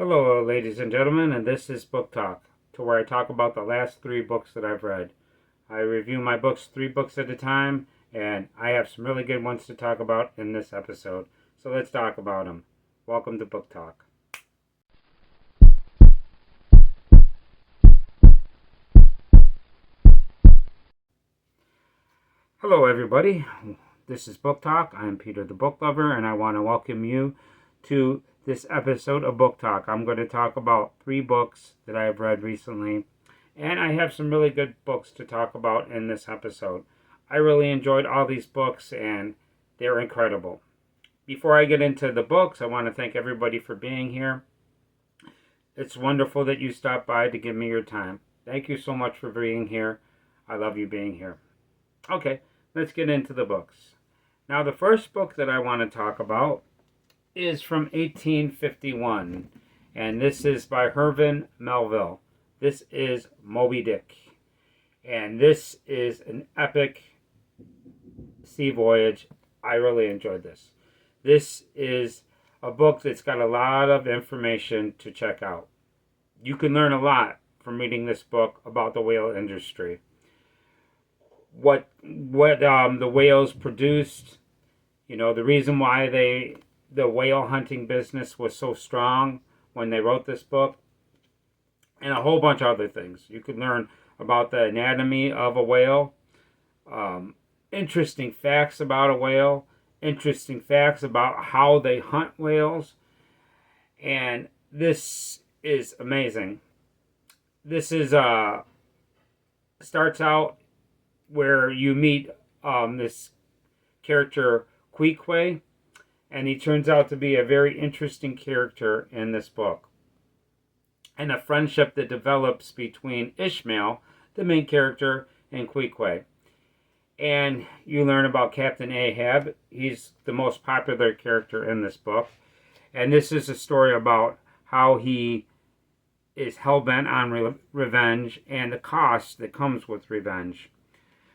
Hello, ladies and gentlemen, and this is Book Talk, to where I talk about the last 3 books that I've read. I review my books 3 books at a time, and I have some really good ones to talk about in this episode. So let's talk about them. Welcome to Book Talk. Hello, everybody. This is Book Talk. I'm Peter the Book Lover, and I want to welcome you to this episode of Book Talk. I'm going to talk about 3 books that I have read recently, and I have some really good books to talk about in this episode. I really enjoyed all these books, and they're incredible. Before I get into the books, I want to thank everybody for being here. It's wonderful that you stopped by to give me your time. Thank you so much for being here. I love you being here. Okay, let's get into the books. Now, the first book that I want to talk about is from 1851, and this is by Herman Melville. This is Moby Dick, and this is an epic sea voyage. I really enjoyed this. This is a book that's got a lot of information to check out. You can learn a lot from reading this book about the whale industry. What the whales produced, the reason why the whale hunting business was so strong when they wrote this book, and a whole bunch of other things. You could learn about the anatomy of a whale, interesting facts about a whale, interesting facts about how they hunt whales, and this is amazing. This is starts out where you meet this character Queequeg, and he turns out to be a very interesting character in this book. And a friendship that develops between Ishmael, the main character, and Queequeg. And you learn about Captain Ahab. He's the most popular character in this book. And this is a story about how he is hell-bent on revenge and the cost that comes with revenge.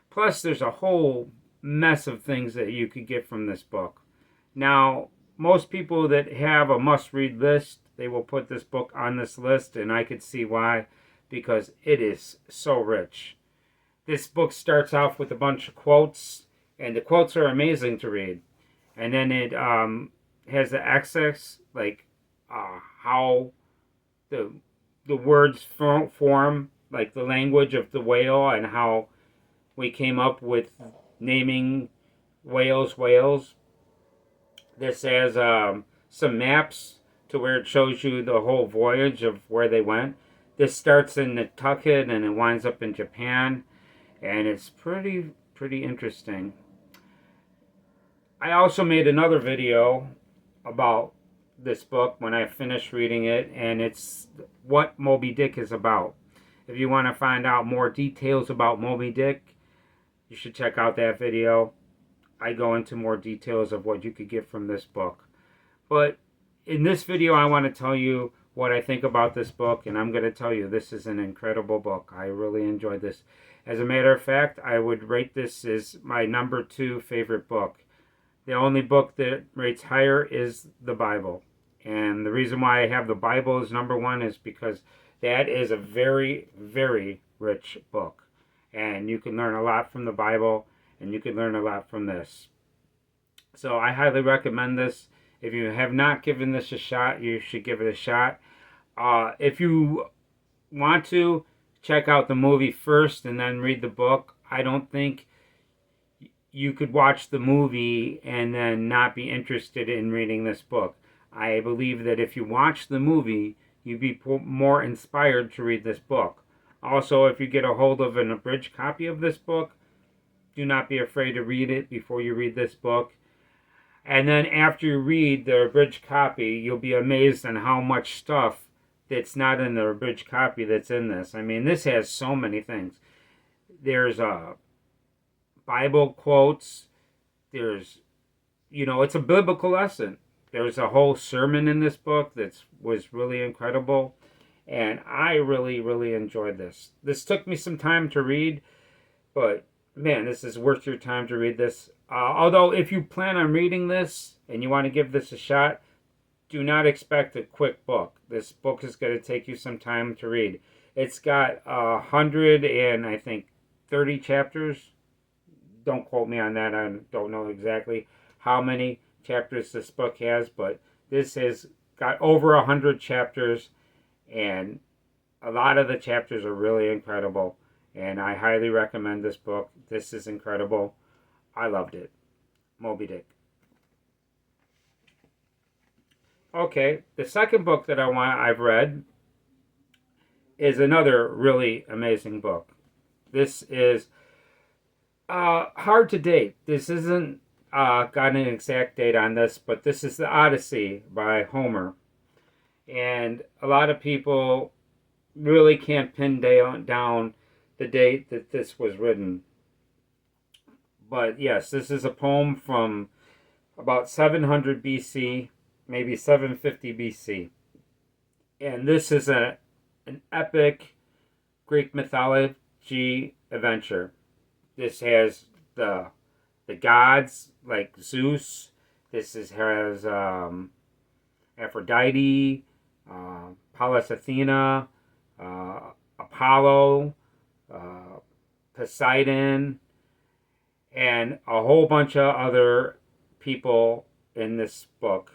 Plus, there's a whole mess of things that you could get from this book. Now, most people that have a must-read list, they will put this book on this list, and I could see why, because it is so rich. This book starts off with a bunch of quotes, and the quotes are amazing to read. And then it has the accents, like how the words form, like the language of the whale, and how we came up with naming whales. This has some maps to where it shows you the whole voyage of where they went. This starts in Nantucket and it winds up in Japan, and it's pretty interesting. I also made another video about this book when I finished reading it, and it's what Moby Dick is about. If you want to find out more details about Moby Dick, you should check out that video. I go into more details of what you could get from this book. But in this video, I want to tell you what I think about this book, and I'm going to tell you this is an incredible book. I really enjoyed this. As a matter of fact, I would rate this as my number 2 favorite book. The only book that rates higher is the Bible. And the reason why I have the Bible as number 1 is because that is a very, very rich book. And you can learn a lot from the Bible, and you can learn a lot from this. So I highly recommend this. If you have not given this a shot, you should give it a shot. If you want to, check out the movie first and then read the book. I don't think you could watch the movie and then not be interested in reading this book. I believe that if you watch the movie, you'd be more inspired to read this book. Also, if you get a hold of an abridged copy of this book, do not be afraid to read it before you read this book. And then after you read the abridged copy, you'll be amazed on how much stuff that's not in the abridged copy that's in this. I mean, this has so many things. There's Bible quotes. There's, it's a biblical lesson. There's a whole sermon in this book that was really incredible. And I really, really enjoyed this. This took me some time to read, but man, this is worth your time to read this. Although, if you plan on reading this and you want to give this a shot, do not expect a quick book. This book is going to take you some time to read. It's got 100 and I think 30 chapters. Don't quote me on that. I don't know exactly how many chapters this book has, but this has got over 100 chapters, and a lot of the chapters are really incredible, and I highly recommend this book. This is incredible. I loved it. Moby Dick. Okay, the second book that I've read is another really amazing book. This is hard to date. This isn't got an exact date on this, but this is the Odyssey by Homer. And a lot of people really can't pin down the date that this was written. But yes, this is a poem from about 700 BC, maybe 750 BC. And this is an epic Greek mythology adventure. This has the gods like Zeus. Has Aphrodite, Pallas Athena, Apollo, Poseidon, and a whole bunch of other people in this book.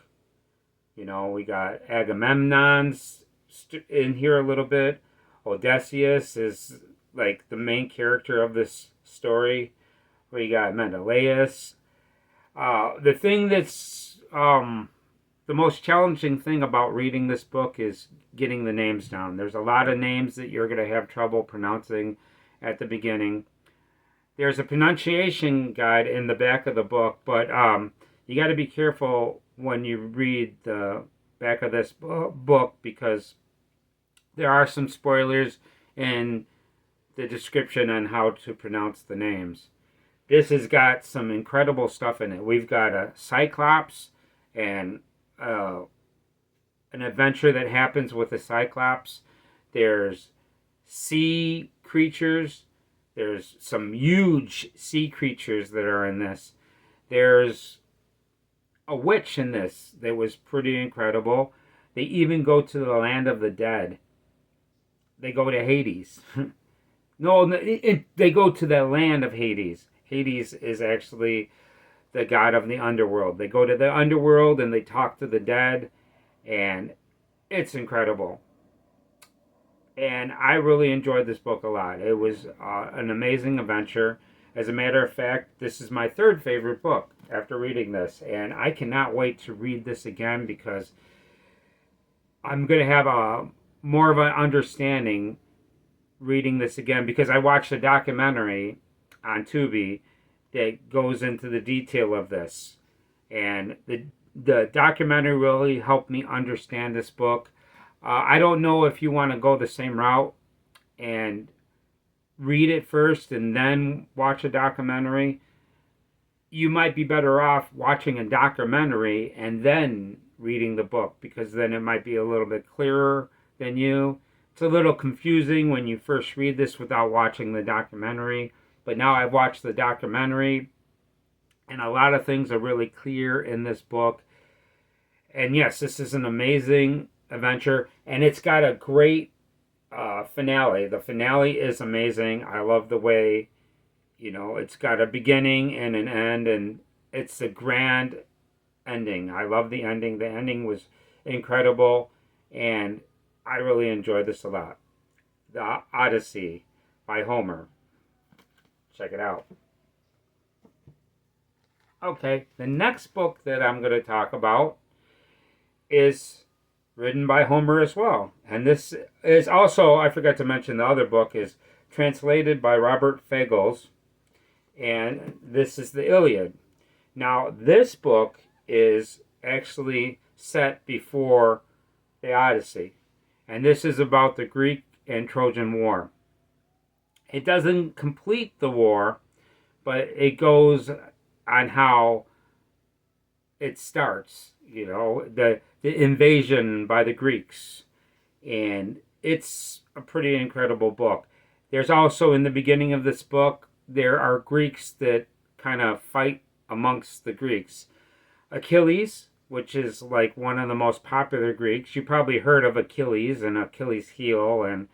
You know, we got Agamemnon's in here a little bit. Odysseus is like the main character of this story. We got Menelaus. The thing that's the most challenging thing about reading this book is getting the names down. There's a lot of names that you're going to have trouble pronouncing at the beginning. There's a pronunciation guide in the back of the book, but you got to be careful when you read the back of this book, because there are some spoilers in the description on how to pronounce the names. This has got some incredible stuff in it. We've got a Cyclops and an adventure that happens with a Cyclops. There's sea creatures. There's some huge sea creatures that are in this. There's a witch in this that was pretty incredible. They even go to the land of the dead. They go to Hades. No, they go to the land of Hades. Hades is actually the god of the underworld. They go to the underworld and they talk to the dead, and it's incredible. And I really enjoyed this book a lot. It was an amazing adventure. As a matter of fact, this is my third favorite book after reading this, and I cannot wait to read this again, because I'm going to have more of an understanding reading this again, because I watched a documentary on Tubi that goes into the detail of this, and the documentary really helped me understand this book. I don't know if you want to go the same route and read it first and then watch a documentary. You might be better off watching a documentary and then reading the book, because then it might be a little bit clearer than you. It's a little confusing when you first read this without watching the documentary, but now I've watched the documentary, and a lot of things are really clear in this book. And yes, this is an amazing adventure, and it's got a great finale. The finale is amazing. I love the way, it's got a beginning and an end, and it's a grand ending. I love the ending. The ending was incredible, and I really enjoyed this a lot. The Odyssey by Homer. Check it out. Okay, the next book that I'm going to talk about is written by Homer as well. And this is also, I forgot to mention, the other book is translated by Robert Fagles, and this is the Iliad. Now, this book is actually set before the Odyssey, and this is about the Greek and Trojan War. It doesn't complete the war, but it goes on how it starts, the invasion by the Greeks. And it's a pretty incredible book. There's also, in the beginning of this book, there are Greeks that kind of fight amongst the Greeks. Achilles which is like one of the most popular Greeks. You probably heard of Achilles and Achilles' heel, and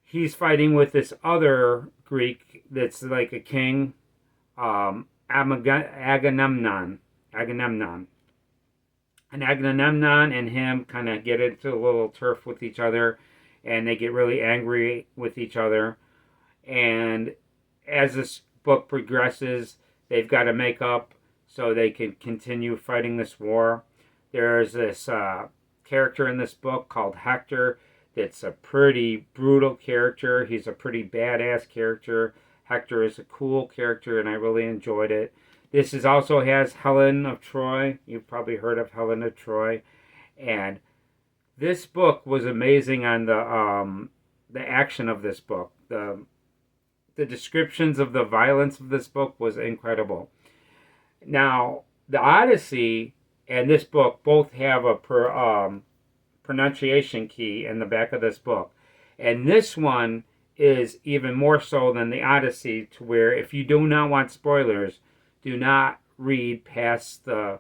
he's fighting with this other Greek that's like a king, Agamemnon. Agamemnon. And Agamemnon and him kind of get into a little turf with each other, and they get really angry with each other. And as this book progresses, they've got to make up so they can continue fighting this war. There's this character in this book called Hector that's a pretty brutal character. He's a pretty badass character. Hector is a cool character, and I really enjoyed it. This is also has Helen of Troy. You've probably heard of Helen of Troy. And this book was amazing on the action of this book. The descriptions of the violence of this book was incredible. Now, the Odyssey and this book both have a pronunciation key in the back of this book. And this one is even more so than the Odyssey, to where if you do not want spoilers, do not read past the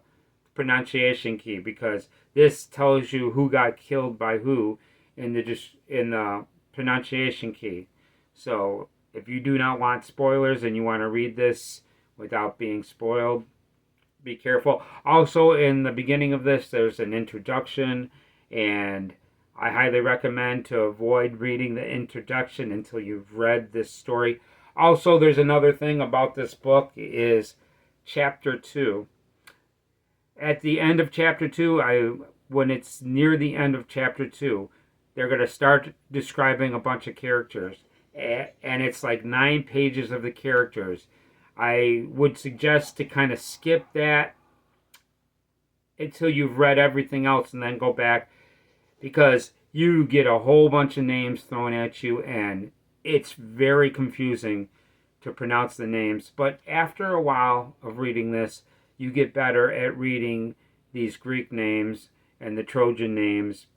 pronunciation key, because this tells you who got killed by who in the pronunciation key. So if you do not want spoilers and you want to read this without being spoiled, be careful. Also, in the beginning of this, there's an introduction, and I highly recommend to avoid reading the introduction until you've read this story. Also, there's another thing about this book is chapter 2. At the end of chapter 2, when it's near the end of chapter 2, they're going to start describing a bunch of characters. And it's like 9 pages of the characters. I would suggest to kind of skip that until you've read everything else and then go back, because you get a whole bunch of names thrown at you and it's very confusing to pronounce the names. But after a while of reading this, you get better at reading these Greek names and the Trojan names.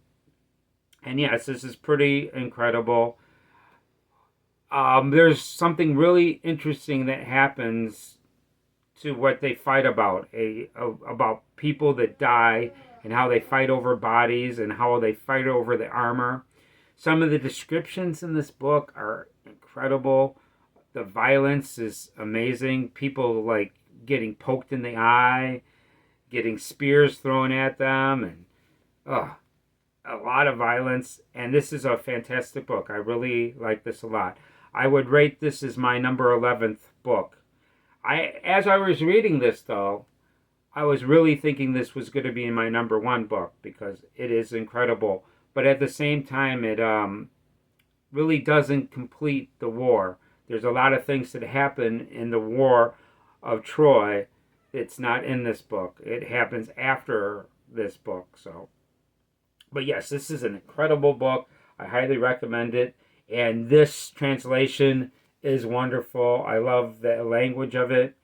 And yes, this is pretty incredible. There's something really interesting that happens to what they fight about people that die and how they fight over bodies and how they fight over the armor. Some of the descriptions in this book are incredible. The violence is amazing. People like getting poked in the eye, getting spears thrown at them, and a lot of violence. And this is a fantastic book. I really like this a lot. I would rate this as my number 11th book. As I was reading this, though, I was really thinking this was going to be my number 1 book, because it is incredible. But at the same time, it really doesn't complete the war. There's a lot of things that happen in the War of Troy that's not in this book. It happens after this book. But yes, this is an incredible book. I highly recommend it. And this translation is wonderful. I love the language of it.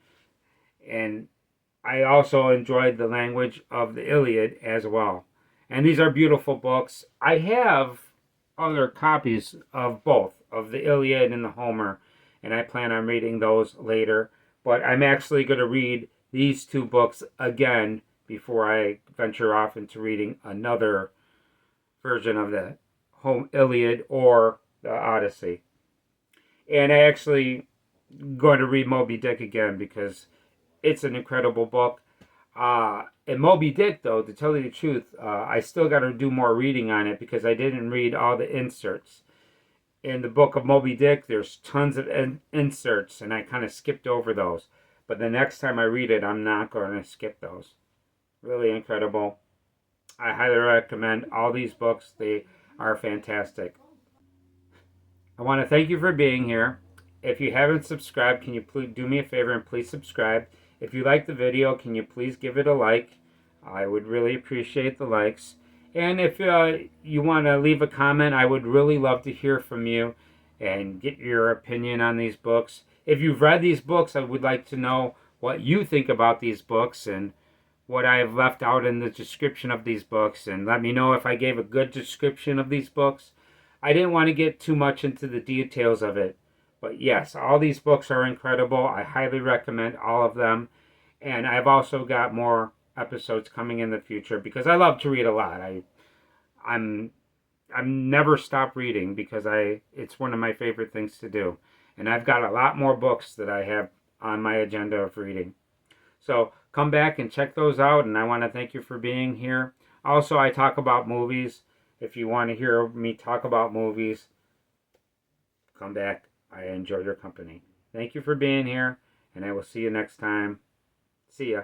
And I also enjoyed the language of the Iliad as well. And these are beautiful books. I have other copies of both, of the Iliad and the Homer, and I plan on reading those later. But I'm actually going to read these 2 books again before I venture off into reading another version of the Iliad or the Odyssey. And I actually going to read Moby Dick again, because it's an incredible book. And Moby Dick, though, to tell you the truth, I still got to do more reading on it, because I didn't read all the inserts. In the book of Moby Dick, there's tons of inserts, and I kind of skipped over those. But the next time I read it, I'm not going to skip those. Really incredible. I highly recommend all these books. They are fantastic. I want to thank you for being here. If you haven't subscribed, can you please do me a favor and please subscribe? If you like the video, can you please give it a like? I would really appreciate the likes. And if you want to leave a comment, I would really love to hear from you and get your opinion on these books. If you've read these books, I would like to know what you think about these books and what I have left out in the description of these books. And let me know if I gave a good description of these books. I didn't want to get too much into the details of it. But yes, all these books are incredible. I highly recommend all of them. And I've also got more episodes coming in the future because I love to read a lot. I'm never stop reading because it's one of my favorite things to do. And I've got a lot more books that I have on my agenda of reading. So come back and check those out, and I want to thank you for being here. Also, I talk about movies. If you want to hear me talk about movies, come back. I enjoy your company. Thank you for being here, and I will see you next time. See ya.